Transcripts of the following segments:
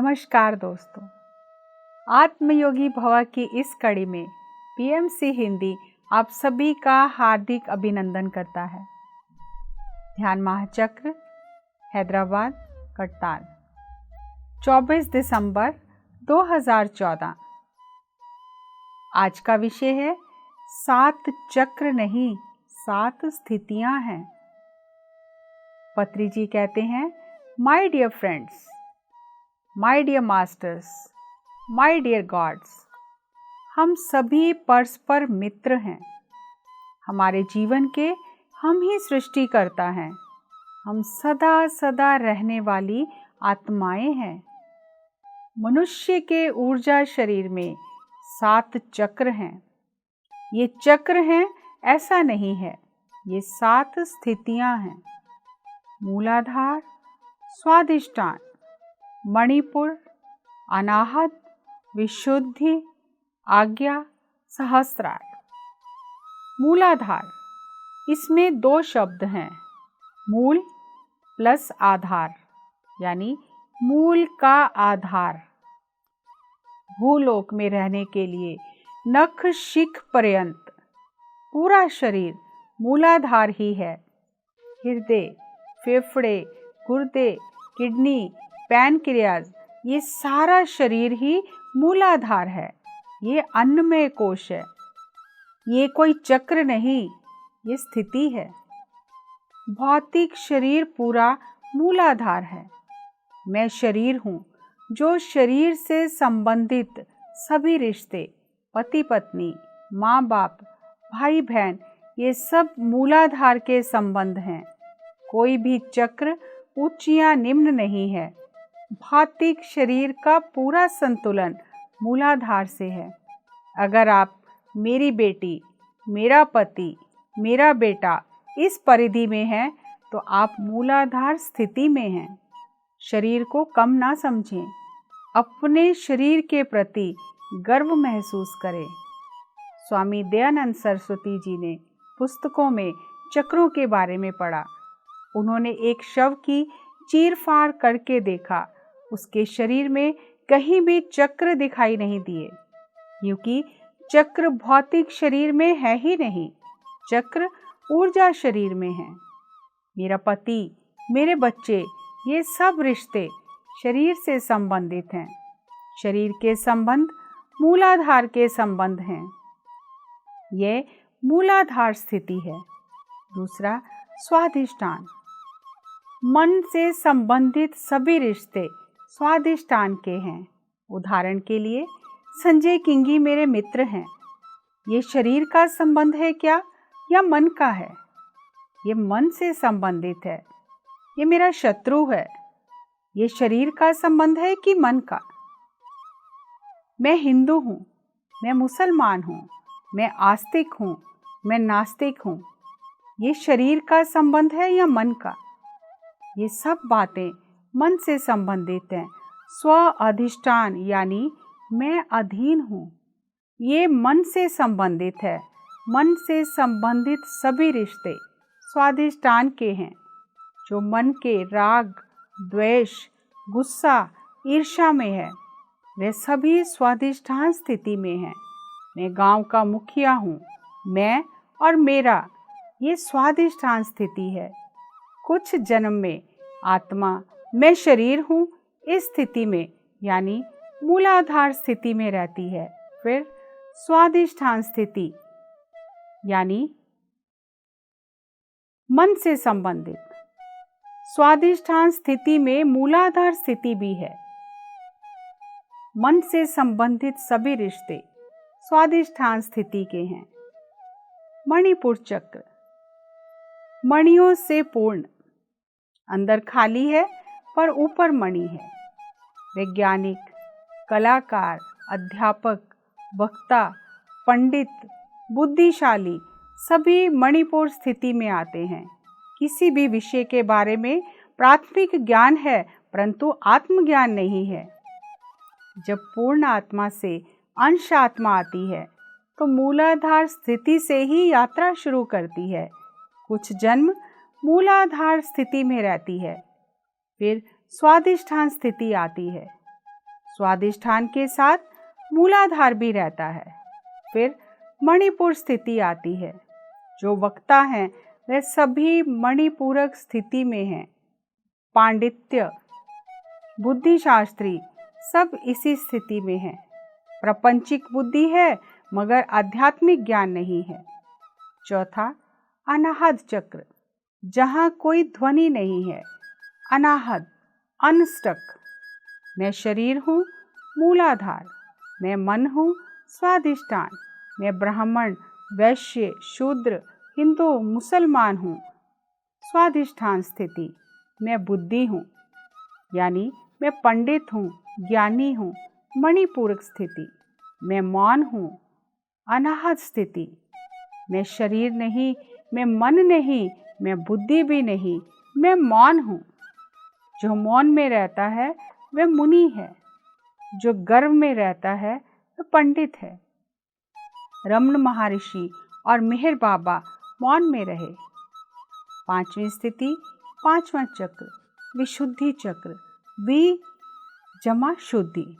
नमस्कार दोस्तों, आत्मयोगी भवा की इस कड़ी में पीएमसी हिंदी आप सभी का हार्दिक अभिनंदन करता है। ध्यान महाचक्र हैदराबाद करताल 24 दिसंबर 2014। आज का विषय है 7 चक्र नहीं 7 स्थितियां हैं। पत्री जी कहते हैं, my dear friends, my dear masters, my dear gods, हम सभी परस्पर मित्र हैं। हमारे जीवन के हम ही सृष्टिकर्ता हैं। हम सदा सदा रहने वाली आत्माएं हैं। मनुष्य के ऊर्जा शरीर में 7 चक्र हैं। ये चक्र हैं ऐसा नहीं है, ये 7 स्थितियां हैं। मूलाधार, स्वाधिष्ठान, मणिपुर, अनाहत, विशुद्धि, आज्ञा, सहस्त्रार। मूलाधार, इसमें 2 शब्द हैं, मूल प्लस आधार, यानी मूल का आधार। भूलोक में रहने के लिए नख शिख पर्यंत पूरा शरीर मूलाधार ही है। हृदय, फेफड़े, गुर्दे, किडनी, पैनक्रियाज, ये सारा शरीर ही मूलाधार है। ये अन्नमय कोश है। ये कोई चक्र नहीं, ये स्थिति है। भौतिक शरीर पूरा मूलाधार है। मैं शरीर हूँ, जो शरीर से संबंधित सभी रिश्ते, पति पत्नी, माँ बाप, भाई बहन, ये सब मूलाधार के संबंध हैं। कोई भी चक्र उच्च या निम्न नहीं है। भौतिक शरीर का पूरा संतुलन मूलाधार से है। अगर आप मेरी बेटी, मेरा पति, मेरा बेटा इस परिधि में हैं, तो आप मूलाधार स्थिति में हैं। शरीर को कम ना समझें। अपने शरीर के प्रति गर्व महसूस करें। स्वामी दयानंद सरस्वती जी ने पुस्तकों में चक्रों के बारे में पढ़ा। उन्होंने एक शव की चीर-फाड़ करके देखा। उसके शरीर में कहीं भी चक्र दिखाई नहीं दिए, क्योंकि चक्र भौतिक शरीर में है ही नहीं। चक्र ऊर्जा शरीर में है। मेरा पति, मेरे बच्चे, ये सब रिश्ते शरीर से संबंधित हैं। शरीर के संबंध मूलाधार के संबंध हैं। यह मूलाधार स्थिति है। दूसरा, स्वाधिष्ठान। मन से संबंधित सभी रिश्ते स्वाधिष्ठान के हैं। उदाहरण के लिए, संजय किंगी मेरे मित्र हैं। ये शरीर का संबंध है क्या या मन का है? ये मन से संबंधित है। ये मेरा शत्रु है। ये शरीर का संबंध है कि मन का? मैं हिंदू हूँ, मैं मुसलमान हूँ, मैं आस्तिक हूँ, मैं नास्तिक हूँ। ये शरीर का संबंध है या मन का? ये सब बातें मन से संबंधित हैं। स्व अधिष्ठान यानी मैं अधीन हूँ, ये मन से संबंधित है। मन से संबंधित सभी रिश्ते स्वाधिष्ठान के हैं। जो मन के राग, द्वेष, गुस्सा, ईर्ष्या में है, वे सभी स्वाधिष्ठान स्थिति में हैं। मैं गांव का मुखिया हूँ, मैं और मेरा, ये स्वाधिष्ठान स्थिति है। कुछ जन्म में आत्मा मैं शरीर हूँ इस स्थिति में यानी मूलाधार स्थिति में रहती है। फिर स्वाधिष्ठान स्थिति यानी मन से संबंधित। स्वाधिष्ठान स्थिति में मूलाधार स्थिति भी है। मन से संबंधित सभी रिश्ते स्वाधिष्ठान स्थिति के हैं। मणिपुर चक्र, मणियों से पूर्ण, अंदर खाली है पर ऊपर मणि है। वैज्ञानिक, कलाकार, अध्यापक, वक्ता, पंडित, बुद्धिशाली सभी मणिपुर स्थिति में आते हैं। किसी भी विषय के बारे में प्राथमिक ज्ञान है, परंतु आत्मज्ञान नहीं है। जब पूर्ण आत्मा से अंश आत्मा आती है, तो मूलाधार स्थिति से ही यात्रा शुरू करती है। कुछ जन्म मूलाधार स्थिति में रहती है, फिर स्वाधिष्ठान स्थिति आती है। स्वादिष्ठान के साथ मूलाधार भी रहता है। फिर मणिपुर स्थिति आती है। जो वक्ता हैं वह सभी मणिपूरक स्थिति में हैं। पांडित्य, बुद्धिशास्त्री सब इसी स्थिति में हैं। प्रपंचिक बुद्धि है मगर आध्यात्मिक ज्ञान नहीं है। चौथा, अनाहत चक्र, जहाँ कोई ध्वनि नहीं है। अनाहत, अनस्टक। मैं शरीर हूँ, मूलाधार। मैं मन हूँ, स्वादिष्ठान। मैं ब्राह्मण, वैश्य, शूद्र, हिंदू, मुसलमान हूँ, स्वादिष्ठान स्थिति। मैं बुद्धि हूँ, यानी मैं पंडित हूँ, ज्ञानी हूँ, मणिपूरक स्थिति। मैं मौन हूँ, अनाहत स्थिति। मैं शरीर नहीं, मैं मन नहीं, मैं बुद्धि भी नहीं, मैं मौन हूँ। जो मौन में रहता है वह मुनि है। जो गर्व में रहता है वह पंडित है। रमण महर्षि और मेहर बाबा मौन में रहे। पांचवी स्थिति, पांचवा चक्र, विशुद्धि चक्र। वि जमा शुद्धि,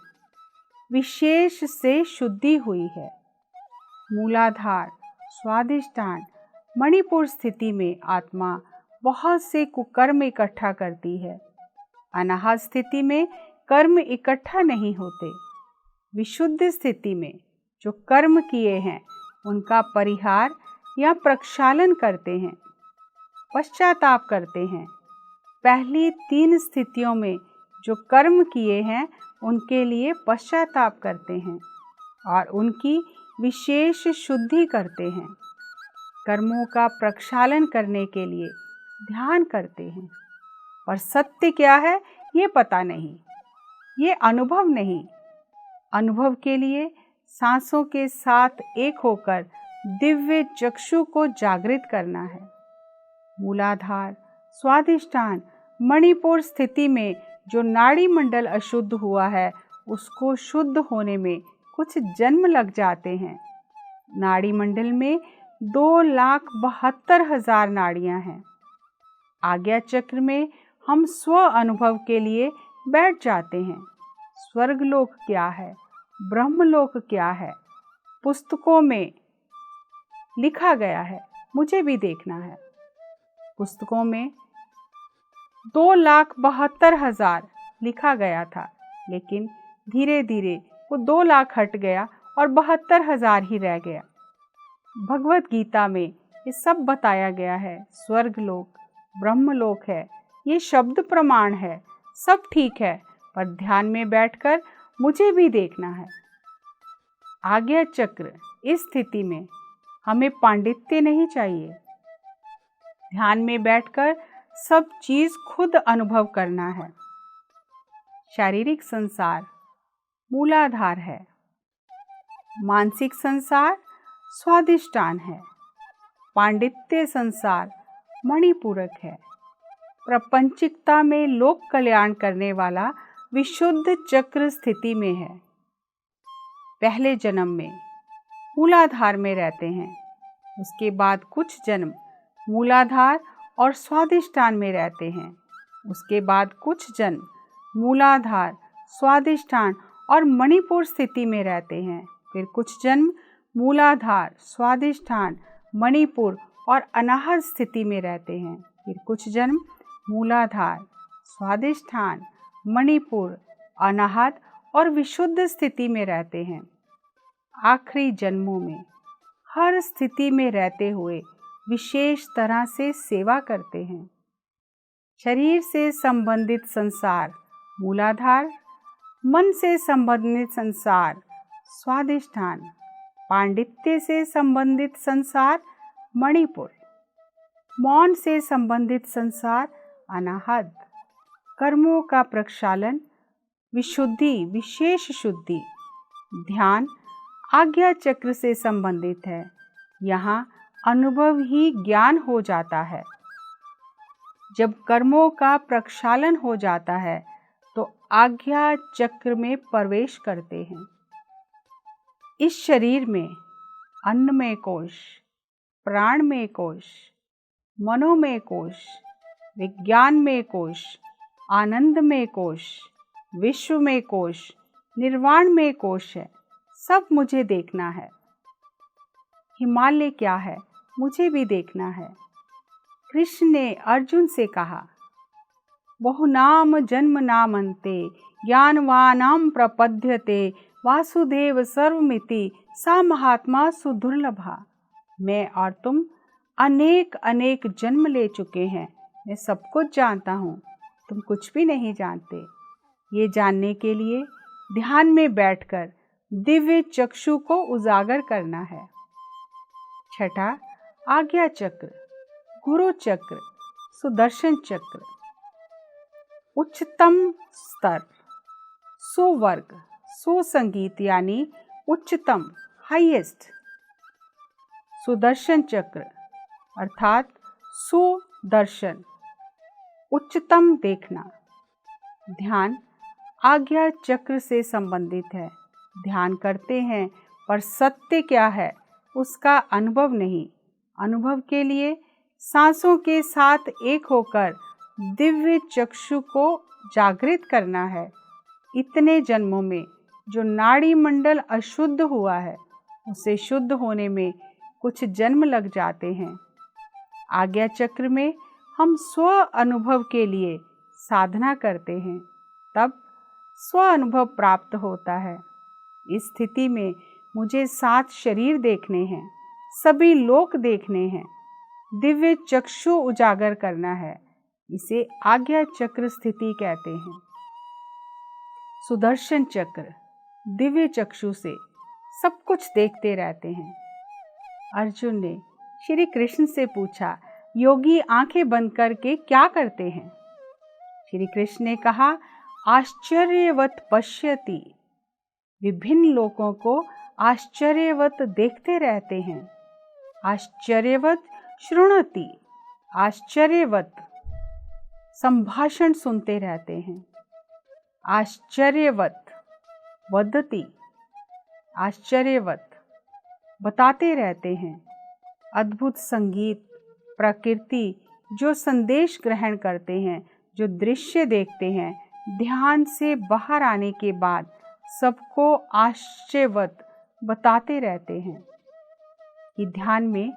विशेष से शुद्धि हुई है। मूलाधार, स्वादिष्ठान, मणिपुर स्थिति में आत्मा बहुत से कुकर्म इकट्ठा करती है। अनाहत स्थिति में कर्म इकट्ठा नहीं होते। विशुद्ध स्थिति में जो कर्म किए हैं उनका परिहार या प्रक्षालन करते हैं, पश्चाताप करते हैं। पहली 3 स्थितियों में जो कर्म किए हैं उनके लिए पश्चाताप करते हैं और उनकी विशेष शुद्धि करते हैं। कर्मों का प्रक्षालन करने के लिए ध्यान करते हैं। पर सत्य क्या है ये पता नहीं, ये अनुभव नहीं। अनुभव के लिए सांसों के साथ एक होकर दिव्य चक्षु को जागृत करना है। मूलाधार, स्वादिष्ठान, मणिपुर स्थिति में जो नाड़ी मंडल अशुद्ध हुआ है उसको शुद्ध होने में कुछ जन्म लग जाते हैं। नाड़ी मंडल में 2,72,000 नाड़ियां हैं। आज्ञा चक्र में हम स्व अनुभव के लिए बैठ जाते हैं। स्वर्गलोक क्या है, ब्रह्मलोक क्या है, पुस्तकों में लिखा गया है, मुझे भी देखना है। पुस्तकों में 2,72,000 लिखा गया था, लेकिन धीरे धीरे वो 2 लाख हट गया और 72,000 ही रह गया। भगवत गीता में ये सब बताया गया है। स्वर्गलोक, ब्रह्मलोक है, ये शब्द प्रमाण है, सब ठीक है, पर ध्यान में बैठकर मुझे भी देखना है। आज्ञा चक्र, इस स्थिति में हमें पांडित्य नहीं चाहिए। ध्यान में बैठकर सब चीज खुद अनुभव करना है। शारीरिक संसार मूलाधार है, मानसिक संसार स्वादिष्ठान है, पांडित्य संसार मणिपूरक है, प्रपंचिकता में लोक कल्याण करने वाला विशुद्ध चक्र स्थिति में है। पहले जन्म में मूलाधार में रहते हैं, उसके बाद कुछ जन्म मूलाधार और स्वादिष्ठान में रहते हैं, उसके बाद कुछ जन्म मूलाधार, स्वादिष्ठान और मणिपुर स्थिति में रहते हैं, फिर कुछ जन्म मूलाधार, स्वादिष्ठान, मणिपुर और अनाहत स्थिति में रहते हैं, फिर कुछ जन्म मूलाधार, स्वादिष्ठान, मणिपुर, अनाहत और विशुद्ध स्थिति में रहते हैं। आखिरी जन्मों में हर स्थिति में रहते हुए विशेष तरह से सेवा करते हैं। शरीर से संबंधित संसार मूलाधार, मन से संबंधित संसार स्वादिष्ठान, पांडित्य से संबंधित संसार मणिपुर, मौन से संबंधित संसार अनाहत, कर्मों का प्रक्षालन विशुद्धि, विशेष शुद्धि, ध्यान आज्ञा चक्र से संबंधित है। यहाँ अनुभव ही ज्ञान हो जाता है। जब कर्मों का प्रक्षालन हो जाता है तो आज्ञा चक्र में प्रवेश करते हैं। इस शरीर में अन्नमय कोश, प्राणमय कोश, मनोमय कोश, विज्ञानमय कोश, आनंदमय कोश, विश्वमय कोश, निर्वाण में कोश है, सब मुझे देखना है। हिमालय क्या है, मुझे भी देखना है। कृष्ण ने अर्जुन से कहा, बहुनाम जन्म नामन्ते ज्ञानवानां प्रपद्यते वासुदेव सर्वमिति सा महात्मा सुदुर्लभा। मैं और तुम अनेक अनेक जन्म ले चुके हैं, मैं सब कुछ जानता हूँ, तुम कुछ भी नहीं जानते। ये जानने के लिए ध्यान में बैठकर दिव्य चक्षु को उजागर करना है। छठा, आज्ञा चक्र, गुरु चक्र, सुदर्शन चक्र। उच्चतम स्तर, सुवर्ग, सुसंगीत यानी उच्चतम, हाईएस्ट। सुदर्शन चक्र अर्थात सुदर्शन, उच्चतम देखना। ध्यान आज्ञा चक्र से संबंधित है। ध्यान करते हैं पर सत्य क्या है उसका अनुभव नहीं। अनुभव के लिए सांसों के साथ एक होकर दिव्य चक्षु को जागृत करना है। इतने जन्मों में जो नाड़ी मंडल अशुद्ध हुआ है उसे शुद्ध होने में कुछ जन्म लग जाते हैं। आज्ञा चक्र में हम स्व अनुभव के लिए साधना करते हैं, तब स्व अनुभव प्राप्त होता है। इस स्थिति में मुझे 7 शरीर देखने हैं, सभी लोक देखने हैं, दिव्य चक्षु उजागर करना है। इसे आज्ञा चक्र स्थिति कहते हैं। सुदर्शन चक्र दिव्य चक्षु से सब कुछ देखते रहते हैं। अर्जुन ने श्री कृष्ण से पूछा, योगी आंखें बंद करके क्या करते हैं? श्री कृष्ण ने कहा, आश्चर्यवत पश्यति, विभिन्न लोगों को आश्चर्यवत देखते रहते हैं। आश्चर्यवत शृणोति, आश्चर्यवत संभाषण सुनते रहते हैं। आश्चर्यवत वदति, आश्चर्यवत बताते रहते हैं। अद्भुत संगीत, प्रकृति जो संदेश ग्रहण करते हैं, जो दृश्य देखते हैं, ध्यान से बाहर आने के बाद सबको आश्चर्यवत बताते रहते हैं कि ध्यान में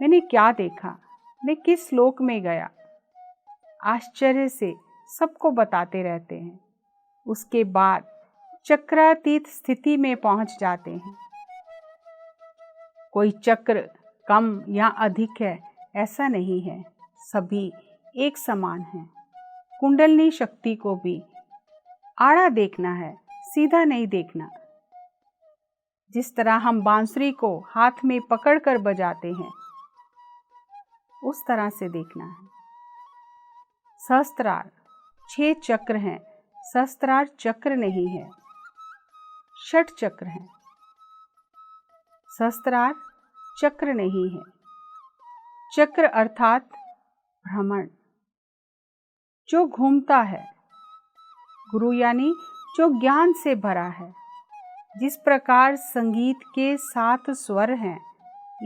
मैंने क्या देखा, मैं किस लोक में गया। आश्चर्य से सबको बताते रहते हैं। उसके बाद चक्रातीत स्थिति में पहुंच जाते हैं। कोई चक्र कम या अधिक है ऐसा नहीं है, सभी एक समान हैं। कुंडलनी शक्ति को भी आड़ा देखना है, सीधा नहीं देखना। जिस तरह हम बांसुरी को हाथ में पकड़कर बजाते हैं उस तरह से देखना है। सहस्त्रार 6 चक्र हैं, सहस्त्रार चक्र नहीं है, षट चक्र हैं। सहस्त्रार चक्र नहीं है। चक्र अर्थात भ्रमण, जो घूमता है। गुरु यानी जो ज्ञान से भरा है। जिस प्रकार संगीत के 7 स्वर हैं,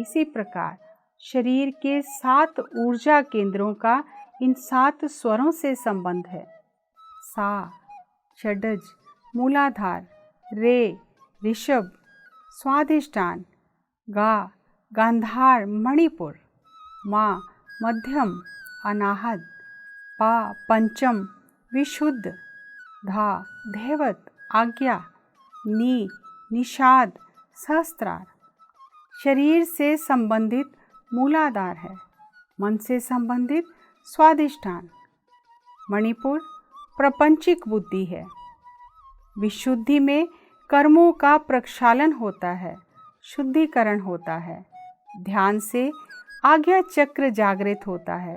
इसी प्रकार शरीर के 7 ऊर्जा केंद्रों का इन 7 स्वरों से संबंध है। सा, षडज, मूलाधार, रे, ऋषभ, स्वाधिष्ठान, गा, गांधार, मणिपुर, मा, मध्यम, अनाहत, पा, पंचम, विशुद्ध, धा, धैवत, आज्ञा, नी, निषाद, सहस्त्रार। शरीर से संबंधित मूलाधार है, मन से संबंधित स्वाधिष्ठान। मणिपुर प्रपंचिक बुद्धि है। विशुद्धि में कर्मों का प्रक्षालन होता है, शुद्धिकरण होता है। ध्यान से आज्ञा चक्र जागृत होता है।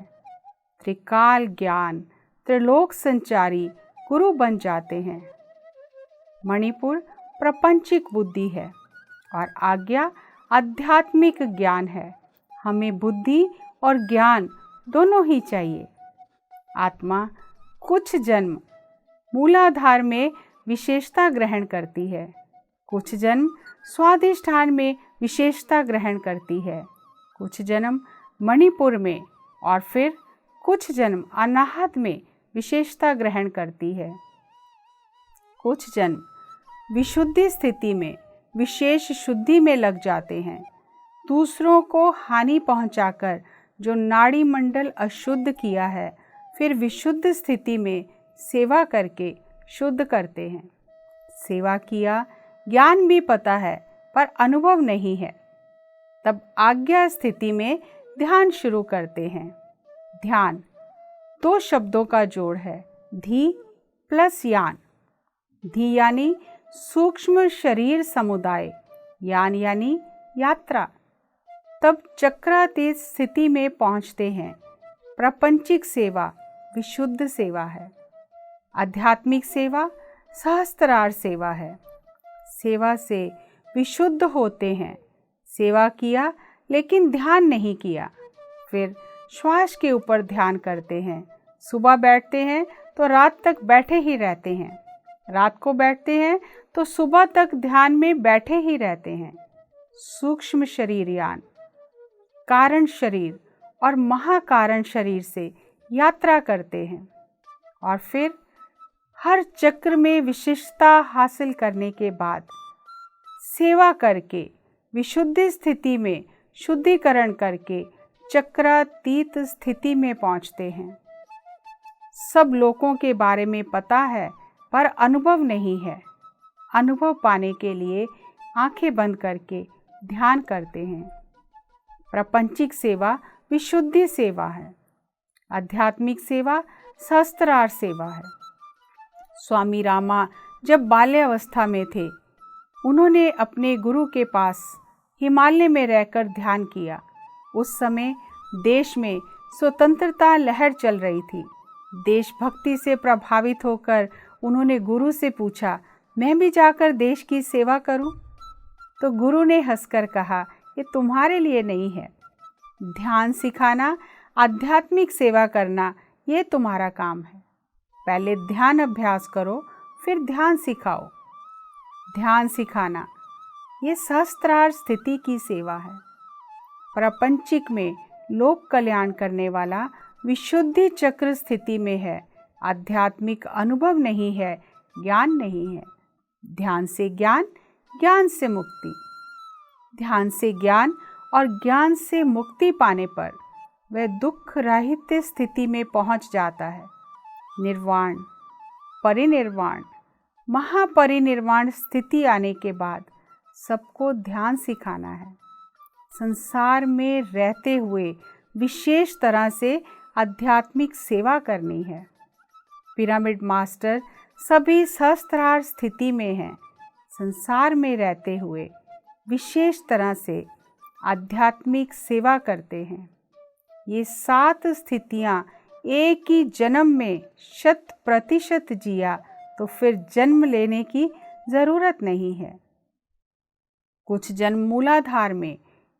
त्रिकाल ज्ञान, त्रिलोक संचारी गुरु बन जाते हैं। मणिपुर प्रपंचिक बुद्धि है और आज्ञा आध्यात्मिक ज्ञान है। हमें बुद्धि और ज्ञान दोनों ही चाहिए। आत्मा कुछ जन्म मूलाधार में विशेषता ग्रहण करती है, कुछ जन्म स्वाधिष्ठान में विशेषता ग्रहण करती है, कुछ जन्म मणिपुर में और फिर कुछ जन्म अनाहत में विशेषता ग्रहण करती है। कुछ जन्म विशुद्धि स्थिति में विशेष शुद्धि में लग जाते हैं। दूसरों को हानि पहुंचाकर जो नाड़ी मंडल अशुद्ध किया है, फिर विशुद्ध स्थिति में सेवा करके शुद्ध करते हैं। सेवा किया, ज्ञान भी पता है पर अनुभव नहीं है, तब आज्ञा स्थिति में ध्यान शुरू करते हैं। ध्यान 2 शब्दों का जोड़ है, धी प्लस यान। धी यानी सूक्ष्म शरीर समुदाय, यान यानी यात्रा। तब चक्रातीत स्थिति में पहुंचते हैं। प्रपंचिक सेवा विशुद्ध सेवा है। आध्यात्मिक सेवा सहस्त्रार सेवा है। सेवा से विशुद्ध होते हैं। सेवा किया लेकिन ध्यान नहीं किया, फिर श्वास के ऊपर ध्यान करते हैं। सुबह बैठते हैं तो रात तक बैठे ही रहते हैं। रात को बैठते हैं तो सुबह तक ध्यान में बैठे ही रहते हैं। सूक्ष्म शरीर यान कारण शरीर और महाकारण शरीर से यात्रा करते हैं और फिर हर चक्र में विशिष्टता हासिल करने के बाद सेवा करके विशुद्धि स्थिति में शुद्धिकरण करके चक्रातीत स्थिति में पहुंचते हैं। सब लोगों के बारे में पता है पर अनुभव नहीं है। अनुभव पाने के लिए आंखें बंद करके ध्यान करते हैं। प्रपंचिक सेवा विशुद्धि सेवा है। आध्यात्मिक सेवा सहस्त्रार सेवा है। स्वामी रामा जब बाल्यावस्था में थे, उन्होंने अपने गुरु के पास हिमालय में रहकर ध्यान किया। उस समय देश में स्वतंत्रता लहर चल रही थी। देशभक्ति से प्रभावित होकर उन्होंने गुरु से पूछा, मैं भी जाकर देश की सेवा करूं? तो गुरु ने हंसकर कहा, ये तुम्हारे लिए नहीं है। ध्यान सिखाना, आध्यात्मिक सेवा करना, ये तुम्हारा काम है। पहले ध्यान अभ्यास करो, फिर ध्यान सिखाओ। ध्यान सिखाना ये सहस्त्रार स्थिति की सेवा है। प्रपंचिक में लोक कल्याण करने वाला विशुद्धि चक्र स्थिति में है। आध्यात्मिक अनुभव नहीं है, ज्ञान नहीं है। ध्यान से ज्ञान, ज्ञान से मुक्ति। ध्यान से ज्ञान और ज्ञान से मुक्ति पाने पर वह दुख रहित स्थिति में पहुंच जाता है। निर्वाण, परिनिर्वाण, महापरिनिर्वाण स्थिति आने के बाद सबको ध्यान सिखाना है। संसार में रहते हुए विशेष तरह से आध्यात्मिक सेवा करनी है। पिरामिड मास्टर सभी सहस्त्रार स्थिति में हैं। संसार में रहते हुए विशेष तरह से आध्यात्मिक सेवा करते हैं। ये 7 स्थितियाँ एक ही जन्म में 100% जिया तो फिर जन्म लेने की ज़रूरत नहीं है। कुछ जन्म मूलाधार में,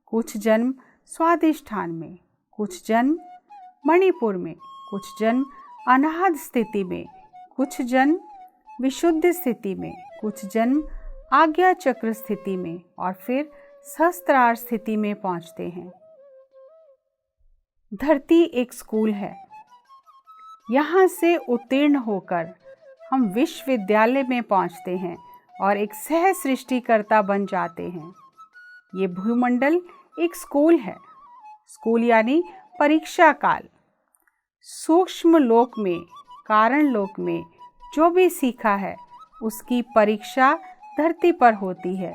कुछ जन्म स्वादिष्ठान में, कुछ जन्म मणिपुर में, कुछ जन्म अनाहत स्थिति में, कुछ जन्म विशुद्ध स्थिति में, कुछ जन्म आज्ञा चक्र स्थिति में और फिर सहस्त्रार स्थिति में पहुंचते हैं। धरती एक स्कूल है। यहाँ से उत्तीर्ण होकर हम विश्वविद्यालय में पहुँचते हैं और एक सह सृष्टिकर्ता बन जाते हैं। ये भूमंडल एक स्कूल है। स्कूल यानी परीक्षा काल। सूक्ष्म लोक में, कारण लोक में जो भी सीखा है उसकी परीक्षा धरती पर होती है।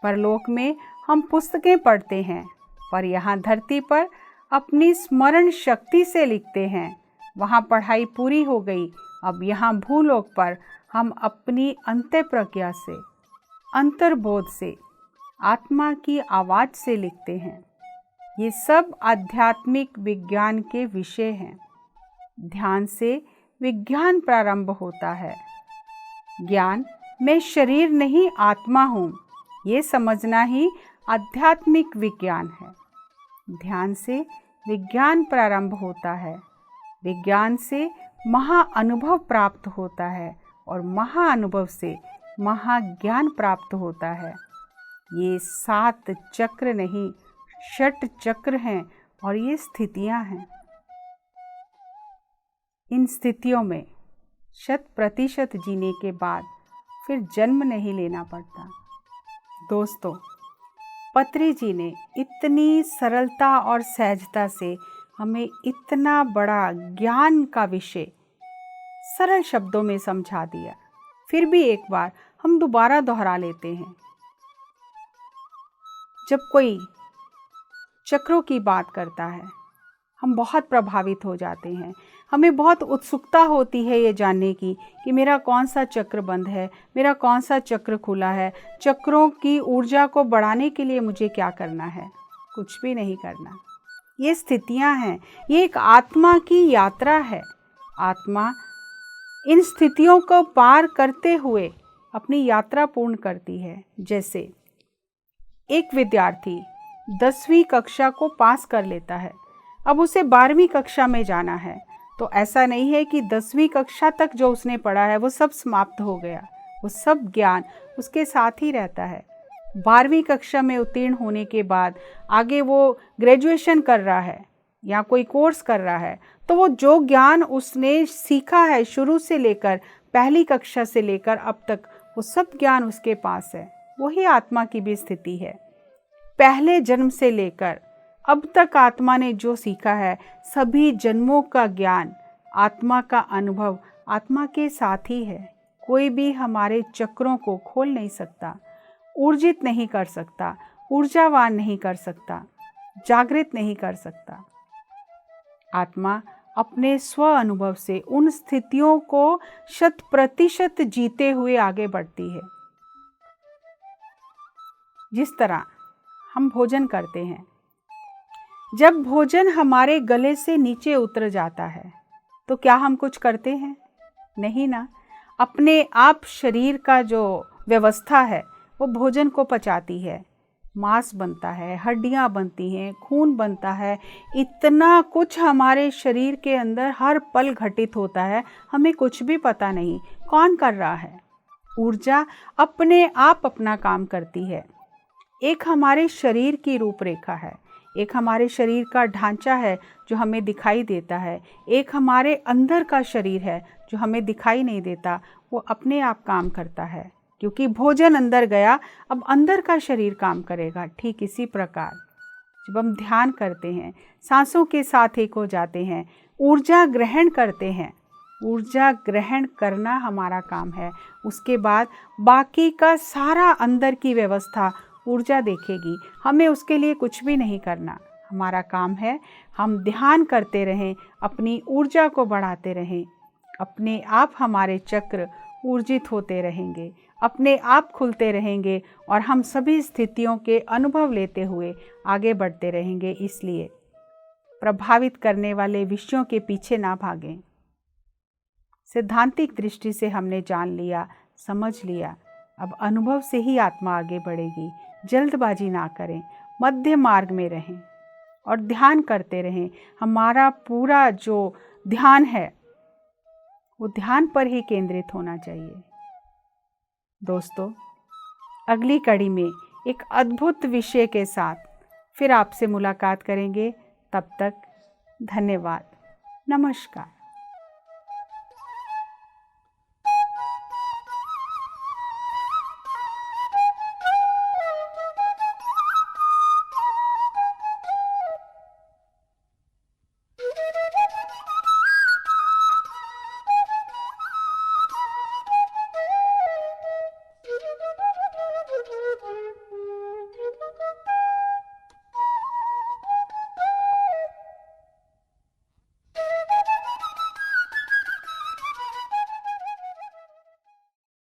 परलोक में हम पुस्तकें पढ़ते हैं, पर यहाँ धरती पर अपनी स्मरण शक्ति से लिखते हैं। वहाँ पढ़ाई पूरी हो गई, अब यहाँ भूलोक पर हम अपनी अंतःप्रज्ञा से, अंतर्बोध से, आत्मा की आवाज़ से लिखते हैं। ये सब आध्यात्मिक विज्ञान के विषय हैं। ध्यान से विज्ञान प्रारंभ होता है। ज्ञान, मैं शरीर नहीं आत्मा हूँ, ये समझना ही आध्यात्मिक विज्ञान है। ध्यान से विज्ञान प्रारंभ होता है। विज्ञान से महाअनुभव प्राप्त होता है और महाअनुभव से महाज्ञान प्राप्त होता है। ये 7 चक्र नहीं, 6 चक्र हैं और ये स्थितियां हैं। इन स्थितियों में 100% जीने के बाद फिर जन्म नहीं लेना पड़ता। दोस्तों, पत्री जी ने इतनी सरलता और सहजता से हमें इतना बड़ा ज्ञान का विषय सरल शब्दों में समझा दिया। फिर भी एक बार हम दोबारा दोहरा लेते हैं। जब कोई चक्रों की बात करता है, हम बहुत प्रभावित हो जाते हैं। हमें बहुत उत्सुकता होती है ये जानने की कि मेरा कौन सा चक्र बंद है, मेरा कौन सा चक्र खुला है। चक्रों की ऊर्जा को बढ़ाने के लिए मुझे क्या करना है? कुछ भी नहीं करना। ये स्थितियां हैं, ये एक आत्मा की यात्रा है। आत्मा इन स्थितियों को पार करते हुए अपनी यात्रा पूर्ण करती है। जैसे एक विद्यार्थी 10वीं कक्षा को पास कर लेता है, अब उसे 12वीं कक्षा में जाना है, तो ऐसा नहीं है कि 10वीं कक्षा तक जो उसने पढ़ा है वो सब समाप्त हो गया। वो सब ज्ञान उसके साथ ही रहता है। 12वीं कक्षा में उत्तीर्ण होने के बाद आगे वो ग्रेजुएशन कर रहा है या कोई कोर्स कर रहा है, तो वो जो ज्ञान उसने सीखा है शुरू से लेकर पहली कक्षा से लेकर अब तक, वो सब ज्ञान उसके पास है। वही आत्मा की भी स्थिति है। पहले जन्म से लेकर अब तक आत्मा ने जो सीखा है, सभी जन्मों का ज्ञान, आत्मा का अनुभव आत्मा के साथ ही है। कोई भी हमारे चक्रों को खोल नहीं सकता, ऊर्जित नहीं कर सकता, ऊर्जावान नहीं कर सकता, जागृत नहीं कर सकता। आत्मा अपने स्व अनुभव से उन स्थितियों को 100% जीते हुए आगे बढ़ती है। जिस तरह हम भोजन करते हैं, जब भोजन हमारे गले से नीचे उतर जाता है तो क्या हम कुछ करते हैं? नहीं ना। अपने आप शरीर का जो व्यवस्था है वो भोजन को पचाती है। मांस बनता है, हड्डियां बनती हैं, खून बनता है, इतना कुछ हमारे शरीर के अंदर हर पल घटित होता है, हमें कुछ भी पता नहीं कौन कर रहा है। ऊर्जा अपने आप अपना काम करती है। एक हमारे शरीर की रूपरेखा है, एक हमारे शरीर का ढांचा है जो हमें दिखाई देता है, एक हमारे अंदर का शरीर है जो हमें दिखाई नहीं देता। वो अपने आप काम करता है क्योंकि भोजन अंदर गया, अब अंदर का शरीर काम करेगा। ठीक इसी प्रकार जब हम ध्यान करते हैं, सांसों के साथ एक हो जाते हैं, ऊर्जा ग्रहण करते हैं, ऊर्जा ग्रहण करना हमारा काम है। उसके बाद बाकी का सारा अंदर की व्यवस्था ऊर्जा देखेगी। हमें उसके लिए कुछ भी नहीं करना। हमारा काम है हम ध्यान करते रहें, अपनी ऊर्जा को बढ़ाते रहें। अपने आप हमारे चक्र ऊर्जित होते रहेंगे, अपने आप खुलते रहेंगे और हम सभी स्थितियों के अनुभव लेते हुए आगे बढ़ते रहेंगे। इसलिए प्रभावित करने वाले विषयों के पीछे ना भागें। सैद्धांतिक दृष्टि से हमने जान लिया, समझ लिया। अब अनुभव से ही आत्मा आगे बढ़ेगी। जल्दबाजी ना करें, मध्य मार्ग में रहें और ध्यान करते रहें। हमारा पूरा जो ध्यान है वो ध्यान पर ही केंद्रित होना चाहिए। दोस्तों, अगली कड़ी में एक अद्भुत विषय के साथ फिर आपसे मुलाकात करेंगे। तब तक धन्यवाद, नमस्कार।